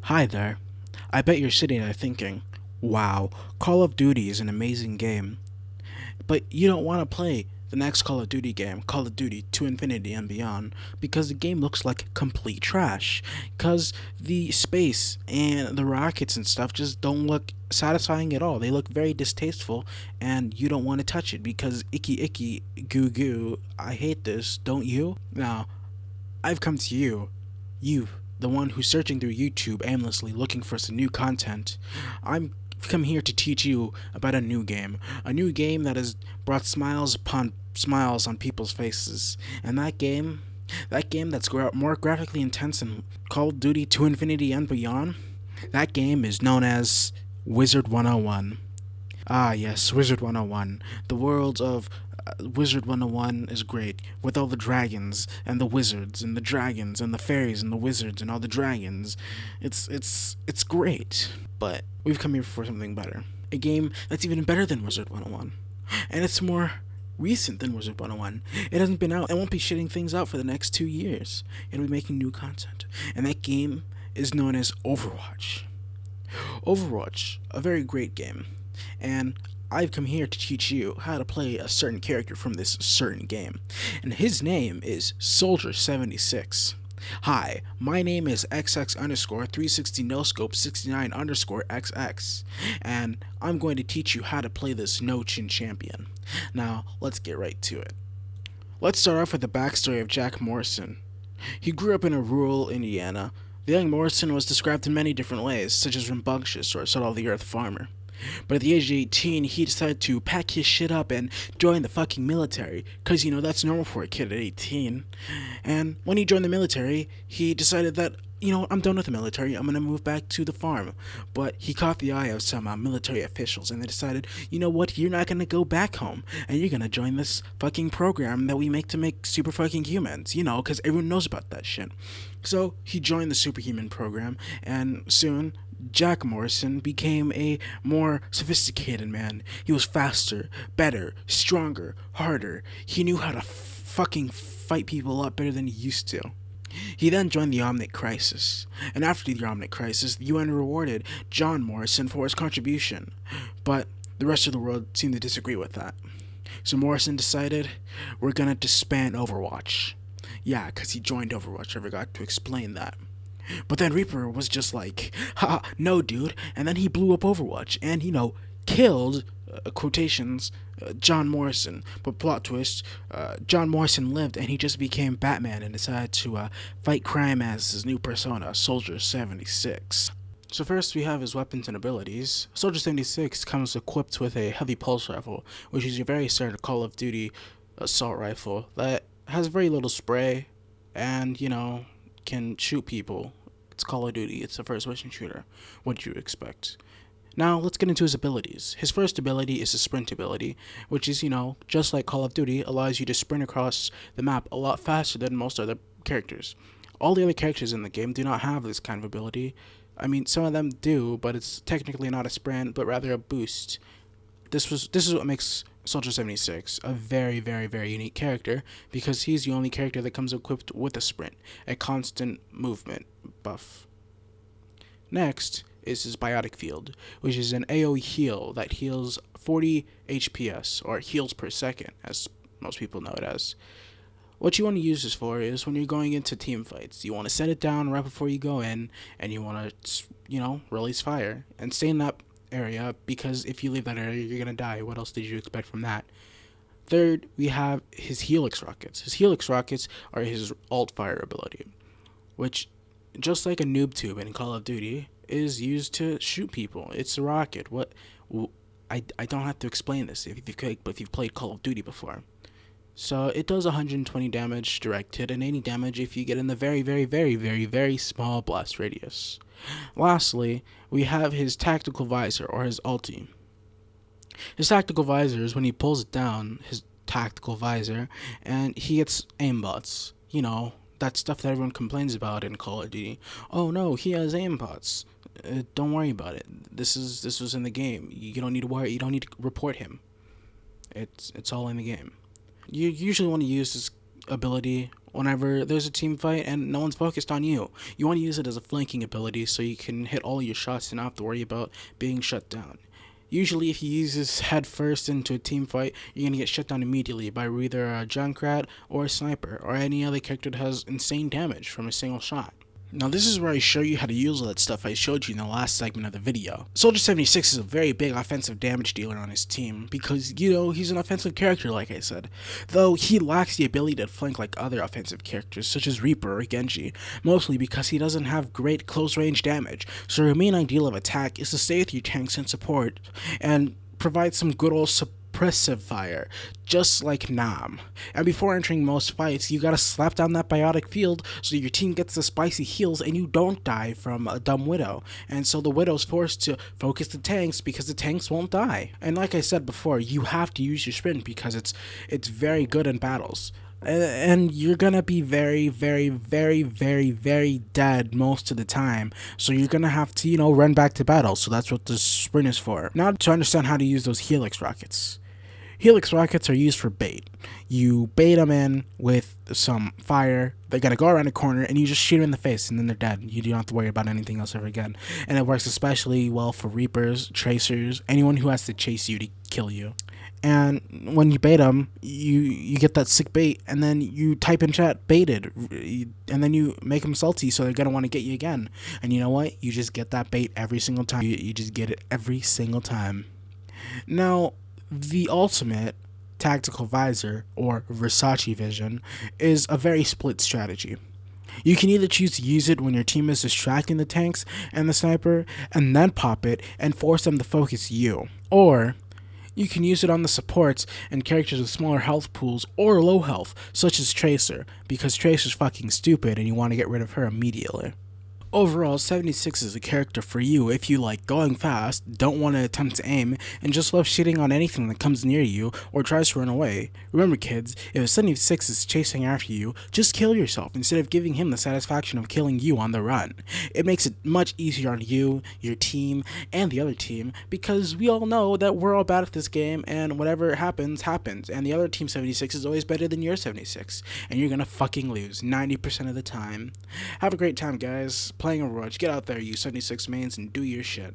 Hi there. I bet you're sitting there thinking, wow, Call of Duty is an amazing game. But you don't want to play the next Call of Duty game, Call of Duty to Infinity and Beyond, because the game looks like complete trash. Because the space and the rockets and stuff just don't look satisfying at all. They look very distasteful, and you don't want to touch it because icky, goo goo. I hate this, don't you? Now, I've come to you, the one who's searching through YouTube aimlessly looking for some new content. I'm come here to teach you about a new game that has brought smiles upon smiles on people's faces. And that game that's more graphically intense than Call of Duty to Infinity and Beyond, that game is known as Wizard 101. Ah, yes, Wizard 101. The world of Wizard 101 is great, with all the dragons, and the wizards, and the dragons, and the fairies, and the wizards, and all the dragons. It's great. But we've come here for something better. A game that's even better than Wizard 101. And it's more recent than Wizard 101. It hasn't been out. It won't be shitting things out for the next 2 years. It'll be making new content. And that game is known as Overwatch. Overwatch, a very great game. And I've come here to teach you how to play a certain character from this certain game. And his name is Soldier 76. Hi, my name is XX underscore 360 no scope 69 underscore XX, and I'm going to teach you how to play this no chin champion. Now, let's get right to it. Let's start off with the backstory of Jack Morrison. He grew up in a rural Indiana. The young Morrison was described in many different ways, such as rambunctious or salt of the earth farmer. But at the age of 18, he decided to pack his shit up and join the fucking military, because, that's normal for a kid at 18. And when he joined the military, he decided that, I'm done with the military, I'm gonna move back to the farm. But he caught the eye of some military officials, and they decided, you know what, you're not gonna go back home, and you're gonna join this fucking program that we make to make super fucking humans, because everyone knows about that shit. So he joined the superhuman program, and soon Jack Morrison became a more sophisticated man. He was faster, better, stronger, harder. He knew how to fucking fight people a lot better than he used to. He then joined the Omnic Crisis, and after the Omnic Crisis, the UN rewarded John Morrison for his contribution, but the rest of the world seemed to disagree with that. So Morrison decided, we're gonna disband Overwatch. Yeah, because he joined Overwatch, I forgot to explain that. But then Reaper was just like, ha, no, dude. And then he blew up Overwatch and, killed, quotations, John Morrison. But plot twist, John Morrison lived and he just became Batman and decided to fight crime as his new persona, Soldier 76. So first we have his weapons and abilities. Soldier 76 comes equipped with a heavy pulse rifle, which is your very standard Call of Duty assault rifle that has very little spray and, can shoot people. It's Call of Duty. It's a first-person shooter. What do you expect? Now, let's get into his abilities. His first ability is his sprint ability, which is, just like Call of Duty, allows you to sprint across the map a lot faster than most other characters. All the other characters in the game do not have this kind of ability. I mean, some of them do, but it's technically not a sprint, but rather a boost. This is what makes Soldier 76 a very, very, very unique character, because he's the only character that comes equipped with a sprint, a constant movement buff. Next is his biotic field, which is an AoE heal that heals 40 HPS, or heals per second, as most people know it as. What you want to use this for is when you're going into team fights. You want to set it down right before you go in, and you want to, release fire, and stay in that area, because if you leave that area, you're gonna die. What else did you expect from that? Third, we have his Helix rockets. His Helix rockets are his alt fire ability, which, just like a noob tube in Call of Duty, is used to shoot people. It's a rocket. I don't have to explain this if you've played Call of Duty before. So it does 120 damage direct hit and 80 damage if you get in the very, very, very, very, very small blast radius. Lastly, we have his tactical visor, or his ulti. His tactical visor is when he pulls it down, his tactical visor, and he gets aimbots. That stuff that everyone complains about in Call of Duty. Oh no, he has aimbots. Don't worry about it. This was in the game. You don't need to worry. You don't need to report him. It's all in the game. You usually want to use his ability whenever there's a team fight and no one's focused on you. You want to use it as a flanking ability so you can hit all your shots and not have to worry about being shut down. Usually, if you use this head first into a team fight, you're going to get shut down immediately by either a Junkrat or a Sniper or any other character that has insane damage from a single shot. Now this is where I show you how to use all that stuff I showed you in the last segment of the video. Soldier 76 is a very big offensive damage dealer on his team because, he's an offensive character like I said. Though he lacks the ability to flank like other offensive characters such as Reaper or Genji, mostly because he doesn't have great close range damage, so your main ideal of attack is to stay with your tanks and support and provide some good old suppressive fire, just like Nam. And before entering most fights, you gotta slap down that biotic field so your team gets the spicy heals and you don't die from a dumb Widow. And so the Widow's forced to focus the tanks because the tanks won't die. And like I said before, you have to use your sprint because it's very good in battles. And you're gonna be very, very, very, very, very dead most of the time. So you're gonna have to, run back to battle. So that's what the sprint is for. Now to understand how to use those Helix rockets. Helix rockets are used for bait. You bait them in with some fire. They're gonna go around a corner and you just shoot them in the face and then they're dead. You don't have to worry about anything else ever again. And it works especially well for Reapers, Tracers, anyone who has to chase you to kill you. And when you bait them, you get that sick bait, and then you type in chat baited, and then you make them salty, so they're gonna want to get you again. And you know what? You just get that bait every single time. You just get it every single time. Now, the ultimate tactical visor, or Versace vision, is a very split strategy. You can either choose to use it when your team is distracting the tanks and the sniper, and then pop it and force them to focus you. Or you can use it on the supports and characters with smaller health pools or low health, such as Tracer, because Tracer's fucking stupid and you want to get rid of her immediately. Overall, 76 is a character for you if you like going fast, don't want to attempt to aim, and just love shitting on anything that comes near you or tries to run away. Remember kids, if 76 is chasing after you, just kill yourself instead of giving him the satisfaction of killing you on the run. It makes it much easier on you, your team, and the other team, because we all know that we're all bad at this game and whatever happens, happens, and the other team 76 is always better than your 76, and you're gonna fucking lose 90% of the time. Have a great time guys. Playing Overwatch, get out there, you 76 mains, and do your shit.